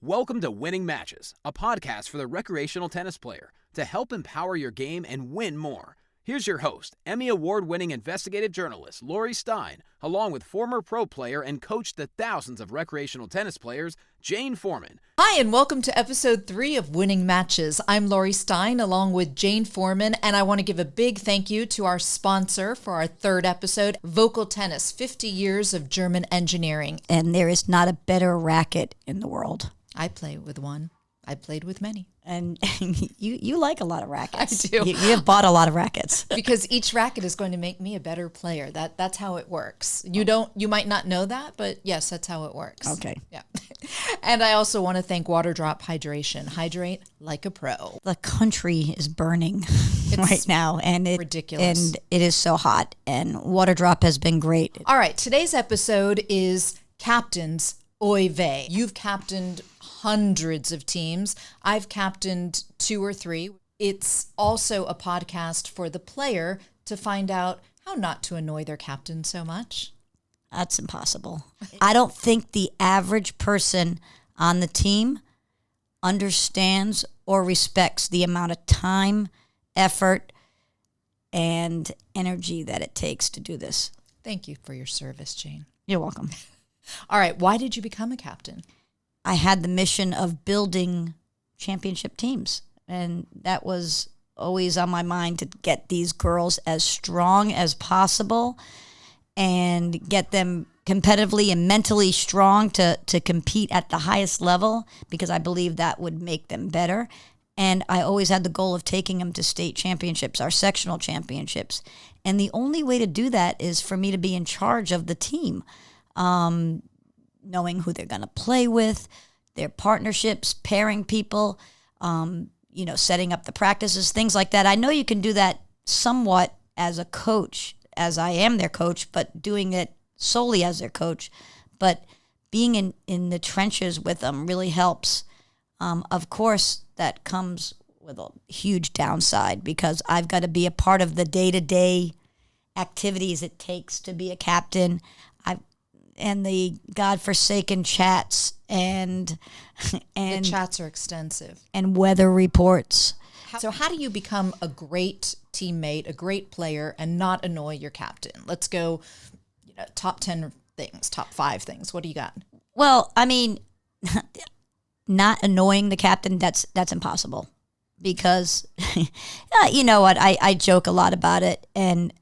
Welcome to Winning Matches, a podcast for the recreational tennis player to help empower your game and win more. Here's your host, Emmy Award-winning investigative journalist Lori Stein, along with former pro player and coach to thousands of recreational tennis players, Jane Foreman. Hi, and welcome to episode 3 of Winning Matches. I'm Lori Stein, along with Jane Foreman, and I want to give a big thank you to our sponsor for our third episode, Vocal Tennis, 50 years of German engineering. And there is not a better racket in the world. I play with one. I played with many. And you like a lot of rackets. I do. You have bought a lot of rackets. Because each racket is going to make me a better player. That's how it works. You might not know that, but yes, that's how it works. Okay. Yeah. And I also want to thank Water Drop Hydration. Hydrate like a pro. The country is burning right now, and it's ridiculous. And it is so hot, and Water Drop has been great. All right, today's episode is Captains Oy Vay. You've captained hundreds of teams. I've captained 2 or 3. It's also a podcast for the player to find out how not to annoy their captain so much. That's impossible. I don't think the average person on the team understands or respects the amount of time, effort, and energy that it takes to do this. Thank you for your service, Jane. You're welcome. All right, why did you become a captain? I had the mission of building championship teams, and that was always on my mind, to get these girls as strong as possible and get them competitively and mentally strong to compete at the highest level, because I believe that would make them better. And I always had the goal of taking them to state championships, our sectional championships. And the only way to do that is for me to be in charge of the team. Knowing who they're going to play with, their partnerships, pairing people, setting up the practices, things like that. I know you can do that somewhat as a coach, as I am their coach, but doing it solely as their coach. But being in the trenches with them really helps. Of course, that comes with a huge downside, because I've got to be a part of the day-to-day activities it takes to be a captain. And the godforsaken chats and The chats are extensive. And weather reports. So how do you become a great teammate, a great player, and not annoy your captain? Let's go top 10 things, top 5 things. What do you got? Well, I mean, not annoying the captain, that's impossible. Because, you know what, I joke a lot about it. And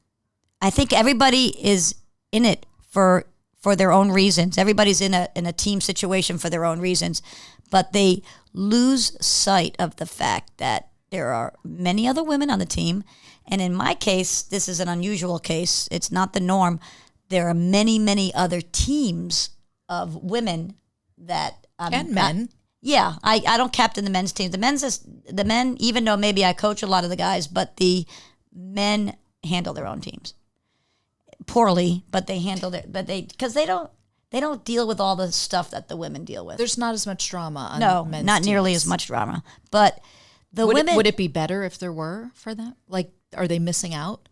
I think everybody is in it for their own reasons. Everybody's in a team situation for their own reasons, but they lose sight of the fact that there are many other women on the team. And in my case, this is an unusual case. It's not the norm. There are many, many other teams of women that... and men. I don't captain the men's team. The men, even though maybe I coach a lot of the guys, but the men handle their own teams. Poorly, but they handle it. Because they don't deal with all the stuff that the women deal with. There's not as much drama on men's not teams. Nearly as much drama. But women, would it be better if there were for that? Like, are they missing out?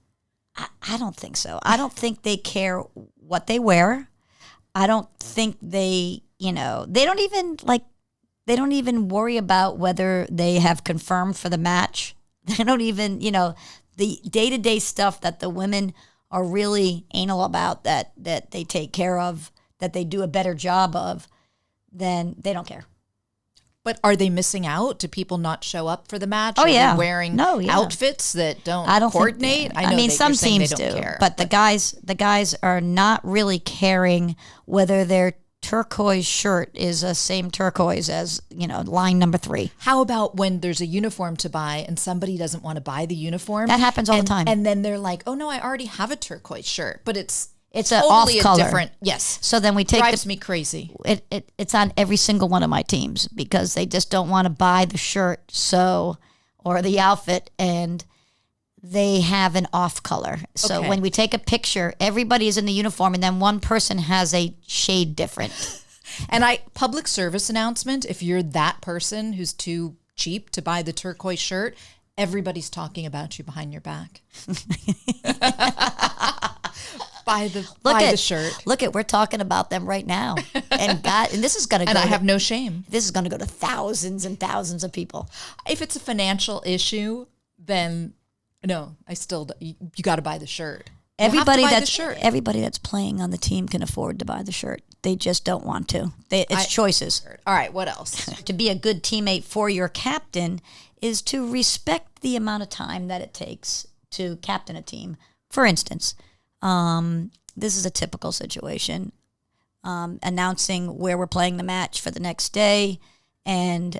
I don't think so. I don't think they care what they wear. I don't think they don't even worry about whether they have confirmed for the match. They don't even, the day-to-day stuff that the women are really anal about, that they take care of, that they do a better job of, then they don't care. But are they missing out? Do people not show up for the match? Oh, yeah. Are they wearing outfits that don't coordinate? I mean, some teams do, care, but the guys are not really caring whether their turquoise shirt is the same turquoise as, line number 3. How about when there's a uniform to buy and somebody doesn't want to buy the uniform? That happens all the time. And then they're like, oh no, I already have a turquoise shirt, but it's totally off color. Different. Yes. So then we take drives me crazy. It's on every single one of my teams, because they just don't want to buy the shirt or the outfit, and they have an off color. So when we take a picture, everybody is in the uniform, and then one person has a shade different. And public service announcement, if you're that person who's too cheap to buy the turquoise shirt, everybody's talking about you behind your back. Buy the shirt. Look at, we're talking about them right now. And this is going to go. And I have no shame. This is going to go to thousands and thousands of people. If it's a financial issue, then no, you got to buy the shirt. Everybody that's playing on the team can afford to buy the shirt. They just don't want to. It's choices. All right, what else? To be a good teammate for your captain is to respect the amount of time that it takes to captain a team. For instance, this is a typical situation. Announcing where we're playing the match for the next day and,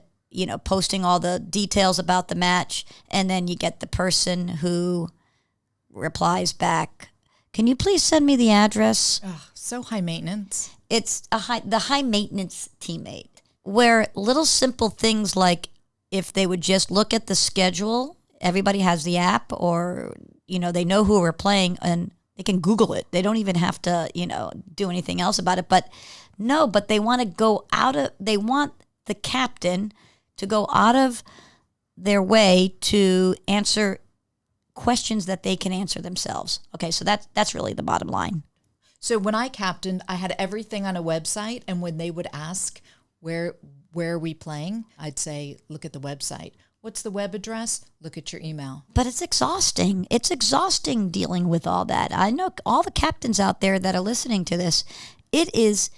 posting all the details about the match. And then you get the person who replies back, "Can you please send me the address?" Oh, so high maintenance. It's the high maintenance teammate, where little simple things like if they would just look at the schedule, everybody has the app, or they know who we're playing and they can Google it. They don't even have to do anything else about it. But they want to they want the captain to go out of their way to answer questions that they can answer themselves. Okay, so that's really the bottom line. So when I captained, I had everything on a website, and when they would ask where are we playing, I'd say, look at the website. What's the web address? Look at your email. But it's exhausting. It's exhausting dealing with all that. I know all the captains out there that are listening to this. It is,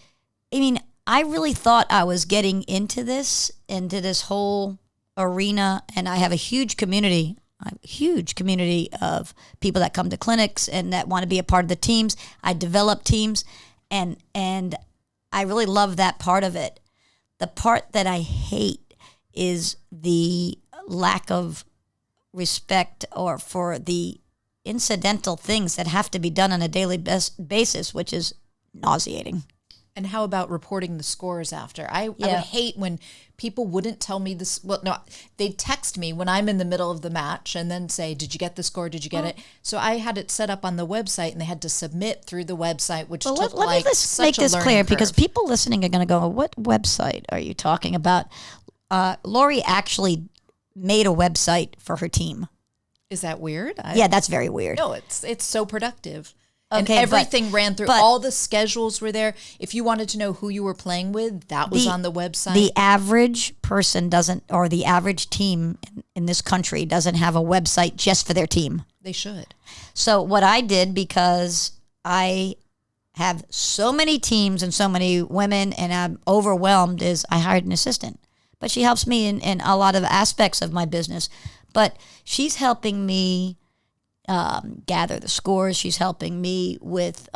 I really thought I was getting into this whole arena, and I have a huge community of people that come to clinics and that want to be a part of the teams. I develop teams, and I really love that part of it. The part that I hate is the lack of respect or for the incidental things that have to be done on a daily basis, which is nauseating. And how about reporting the scores after? I would hate when people wouldn't tell me this. Well, no, they'd text me when I'm in the middle of the match and then say, "Did you get the score? Did you get it?" So I had it set up on the website, and they had to submit through the website, which took let me make this clear, because people listening are going to go, "What website are you talking about?" Lori actually made a website for her team. Is that weird? Yeah, that's very weird. No, it's so productive. Okay, and everything ran through. All the schedules were there. If you wanted to know who you were playing with, that was on the website. The average person doesn't, or the average team in this country doesn't have a website just for their team. They should. So what I did, because I have so many teams and so many women and I'm overwhelmed, is I hired an assistant. But she helps me in a lot of aspects of my business. But she's helping me gather the scores. She's helping me with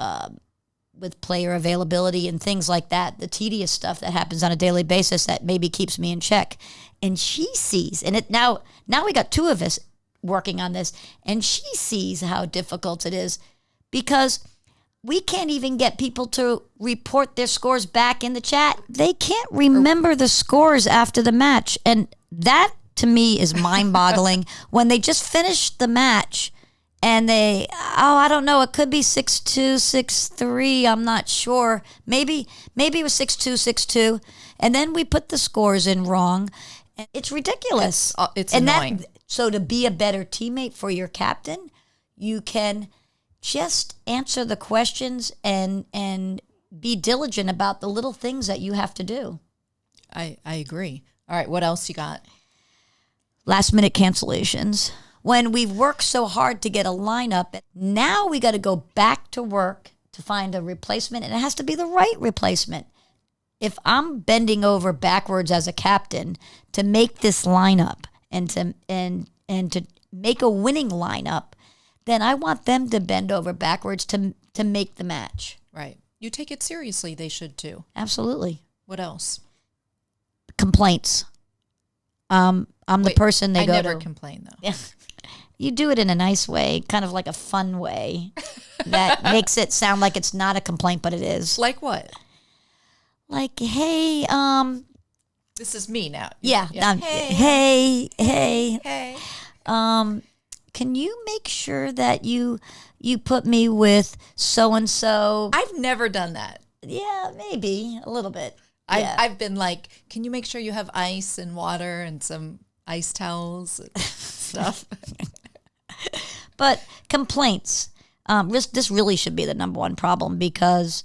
player availability and things like that, the tedious stuff that happens on a daily basis that maybe keeps me in check. And she sees, and now we got two of us working on this, and she sees how difficult it is, because we can't even get people to report their scores back in the chat. They can't remember the scores after the match. And that, to me, is mind-boggling. When they just finish the match and I don't know, it could be 6-2, 6-3, I'm not sure. Maybe it was 6-2, 6-2. And then we put the scores in wrong. It's ridiculous. It's annoying. So to be a better teammate for your captain, you can just answer the questions and be diligent about the little things that you have to do. I agree. All right, what else you got? Last minute cancellations. When we've worked so hard to get a lineup, now we got to go back to work to find a replacement, and it has to be the right replacement. If I'm bending over backwards as a captain to make this lineup and to make a winning lineup, then I want them to bend over backwards to make the match. Right. You take it seriously. They should too. Absolutely. What else? Complaints. I'm the person they go to. I never complain, though. Yeah. You do it in a nice way, kind of like a fun way that makes it sound like it's not a complaint, but it is. Like what? Like, hey, this is me now. Yeah. Hey. Can you make sure that you put me with so-and-so? I've never done that. Yeah, maybe a little bit. Yeah. I've been like, can you make sure you have ice and water and some ice towels and stuff? But complaints. This really should be the number one problem because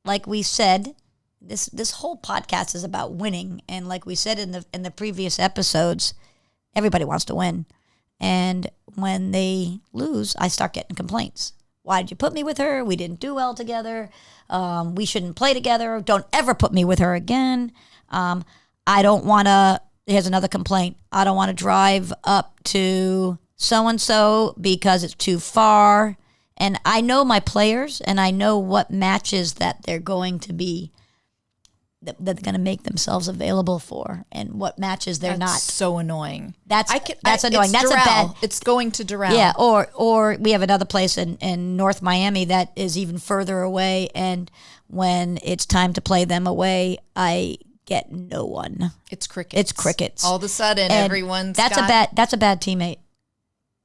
like we said, this whole podcast is about winning, and like we said in the previous episodes, everybody wants to win, and when they lose, I start getting complaints. Why did you put me with her? We didn't do well together. We shouldn't play together. Don't ever put me with her again. I don't want to. Here's another complaint. I don't want to drive up to so-and-so because it's too far. And I know my players, and I know what matches that they're going to be, that they're going to make themselves available for, and what matches they're not. So annoying. That's annoying. That's Doral. a bad. It's going to Doral. Yeah, or we have another place in North Miami that is even further away, and when it's time to play them away, I get no one. It's crickets. It's crickets. All of a sudden, And everyone's that's a bad teammate.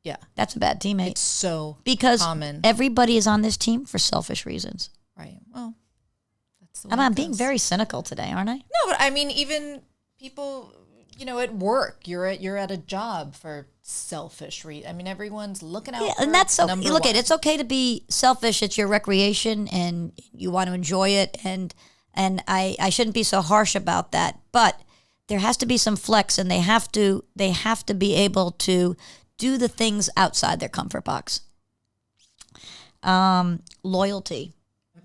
Yeah, That's a bad teammate. it's so Because common. everybody is on this team for selfish reasons. Right. Well, that's the way I'm it being goes. very cynical today, aren't I? No, but I mean, even people, at work, you're at a job for selfish reasons. I mean, everyone's looking out. Yeah, for and that's so. number Look, one. it's okay to be selfish. It's your recreation, and you want to enjoy it. And I shouldn't be so harsh about that. But there has to be some flex, and they have to be able to do the things outside their comfort box. Loyalty.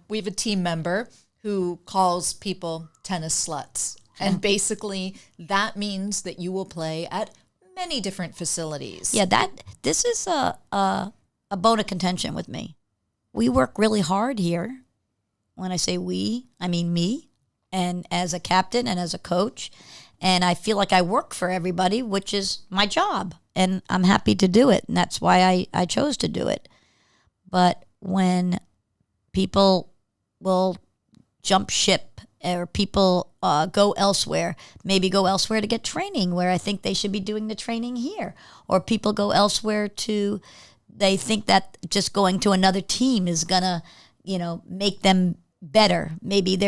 We have a team member who calls people tennis sluts. And basically, that means that you will play at many different facilities. Yeah, this is a bone of contention with me. We work really hard here. When I say we, I mean me, and as a captain and as a coach. And I feel like I work for everybody, which is my job. And I'm happy to do it. And that's why I chose to do it. But when people will jump ship, or people go elsewhere, maybe go elsewhere to get training where I think they should be doing the training here. Or people go elsewhere they think that just going to another team is going to, make them better. Maybe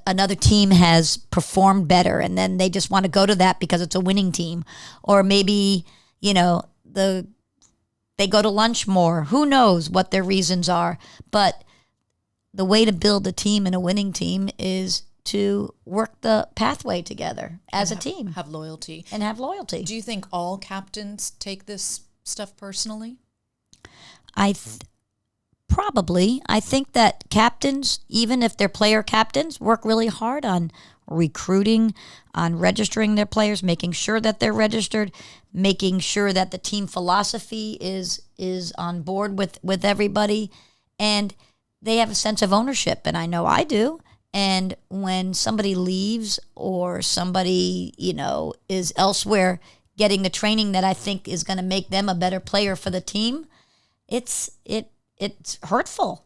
another team has performed better, and then they just want to go to that because it's a winning team. Or maybe, they go to lunch more. Who knows what their reasons are? But the way to build a team and a winning team is to work the pathway together as a team. Have loyalty. And have loyalty. Do you think all captains take this stuff personally? Probably. I think that captains, even if they're player captains, work really hard on recruiting, on registering their players, making sure that they're registered, making sure that the team philosophy is on board with everybody, and they have a sense of ownership, and I know I do. And when somebody leaves, or somebody, is elsewhere getting the training that I think is going to make them a better player for the team, it's hurtful.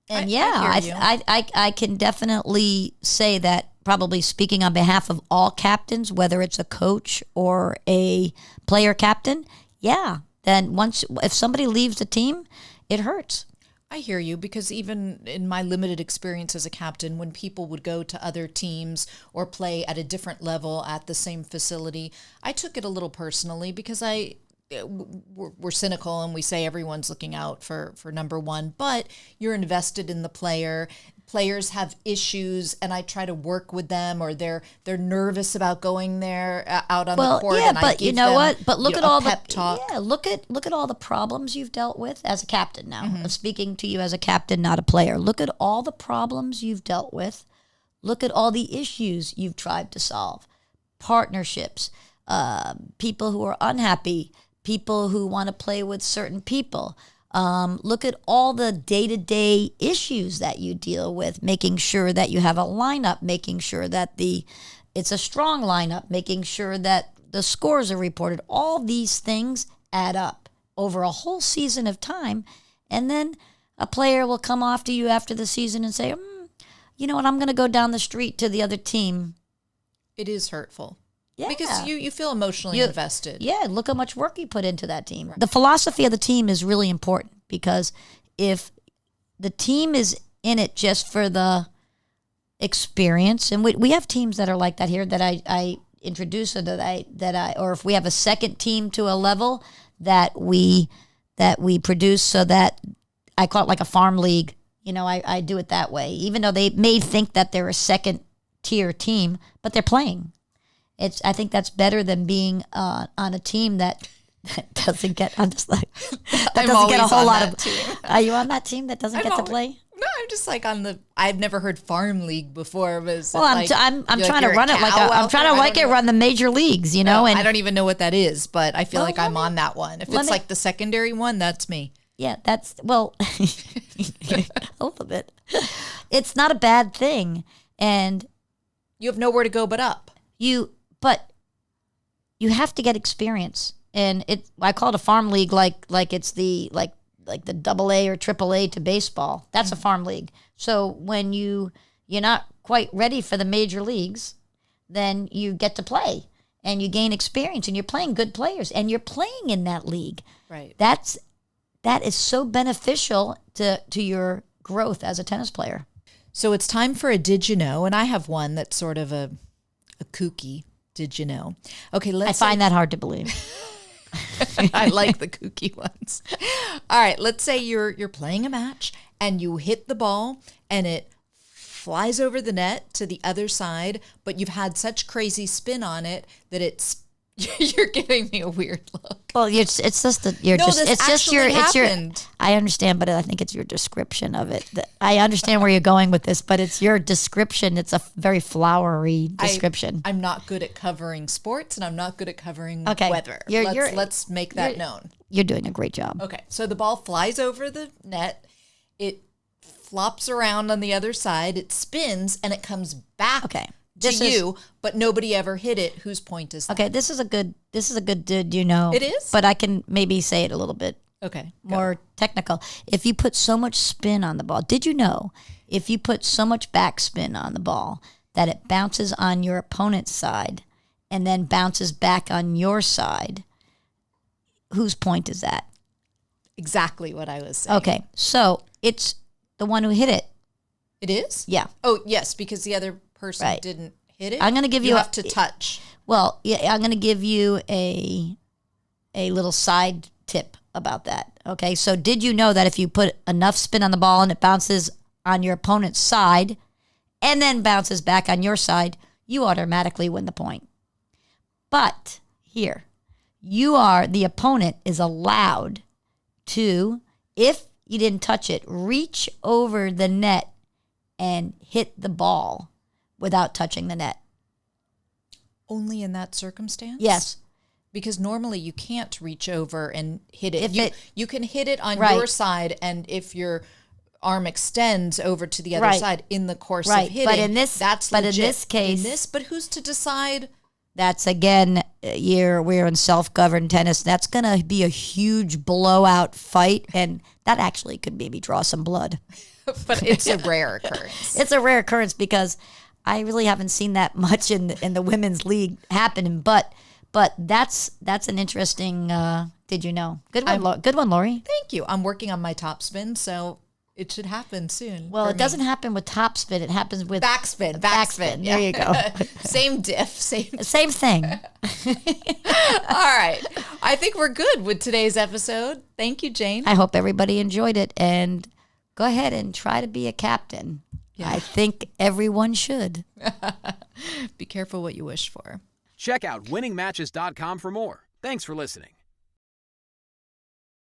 And I can definitely say that, probably speaking on behalf of all captains, whether it's a coach or a player captain, then if somebody leaves the team, it hurts. I hear you, because even in my limited experience as a captain, when people would go to other teams or play at a different level at the same facility, I took it a little personally, because we're cynical and we say everyone's looking out for number one, but you're invested in the player. Players have issues, and I try to work with them, or they're nervous about going there out on the court. And I give them, what? But look at all pep talk. Yeah, look at all the problems you've dealt with as a captain. Now, I'm speaking to you as a captain, not a player. Look at all the problems you've dealt with. Look at all the issues you've tried to solve. Partnerships, people who are unhappy, people who want to play with certain people. Look at all the day-to-day issues that you deal with, making sure that you have a lineup, making sure that it's a strong lineup, making sure that the scores are reported. All these things add up over a whole season of time. And then a player will come off to you after the season and say, you know what, I'm going to go down the street to the other team. It is hurtful. Yeah. Because you feel emotionally invested. Yeah, look how much work you put into that team. Right. The philosophy of the team is really important, because if the team is in it just for the experience, and we have teams that are like that here that I introduce, or or if we have a second team to a level that we that we produce so that I call it like a farm league. I do it that way, even though they may think that they're a second tier team, but they're playing. I think that's better than being on a team that doesn't get. I'm just like that doesn't get a whole lot of. Team. Are you on that team that doesn't get to play? No, I'm just like on the. I've never heard farm league before. Well, I'm trying to run it like I'm trying to run the major leags. And I don't even know what that is, but I feel like I'm on that one. If it's like the secondary one, that's me. Yeah, that's a little bit. It's not a bad thing, and you have nowhere to go but up. But you have to get experience, and I call it a farm league, like it's the AA or AAA to baseball. That's a farm league. So when you're not quite ready for the major leagues, then you get to play and you gain experience, and you're playing good players, and you're playing in that league. Right. That is so beneficial to your growth as a tennis player. So it's time for a Did You Know? And I have one that's sort of a kooky Did You Know? Okay, I find that hard to believe. I like the kooky ones. All right, let's say you're playing a match and you hit the ball and it flies over the net to the other side, but you've had such crazy spin on it that you're giving me a weird look. Well, it's just that I understand, but I think it's your description of it. I understand where you're going with this, but it's your description. It's a very flowery description. I'm not good at covering sports, and I'm not good at covering weather. Let's make that known. You're doing a great job. Okay, so the ball flies over the net. It flops around on the other side. It spins, and it comes back. Okay. But nobody ever hit it. Whose point is that? Okay, this is a good Did You Know? It is? But I can maybe say it a little bit more technical. If you put so much spin on the ball, did you know if you put so much backspin on the ball that it bounces on your opponent's side and then bounces back on your side, whose point is that? Exactly what I was saying. Okay, so it's the one who hit it. It is? Yeah. Oh, yes, because the other person didn't hit it. I'm going to give you have to touch. Well, yeah, I'm going to give you a little side tip about that. Okay, so did you know that if you put enough spin on the ball and it bounces on your opponent's side and then bounces back on your side, you automatically win the point. But here, the opponent is allowed to, if you didn't touch it, reach over the net and hit the ball without touching the net. Only in that circumstance? Yes. Because normally you can't reach over and hit it. You can hit it on your side, and if your arm extends over to the other side in the course of hitting, that's legit. In this case, but who's to decide? That's again, we're in self-governed tennis. That's going to be a huge blowout fight, and that actually could maybe draw some blood. But it's a rare occurrence. It's a rare occurrence because I really haven't seen that much in the women's league happening. But that's an interesting. Did you know? Good one, Lori. Thank you. I'm working on my topspin, so it should happen soon. Well, it doesn't happen with topspin. It happens with backspin. There you go. Same diff. Same thing. All right. I think we're good with today's episode. Thank you, Jane. I hope everybody enjoyed it, and go ahead and try to be a captain. Yeah. I think everyone should. Be careful what you wish for. Check out winningmatches.com for more. Thanks for listening.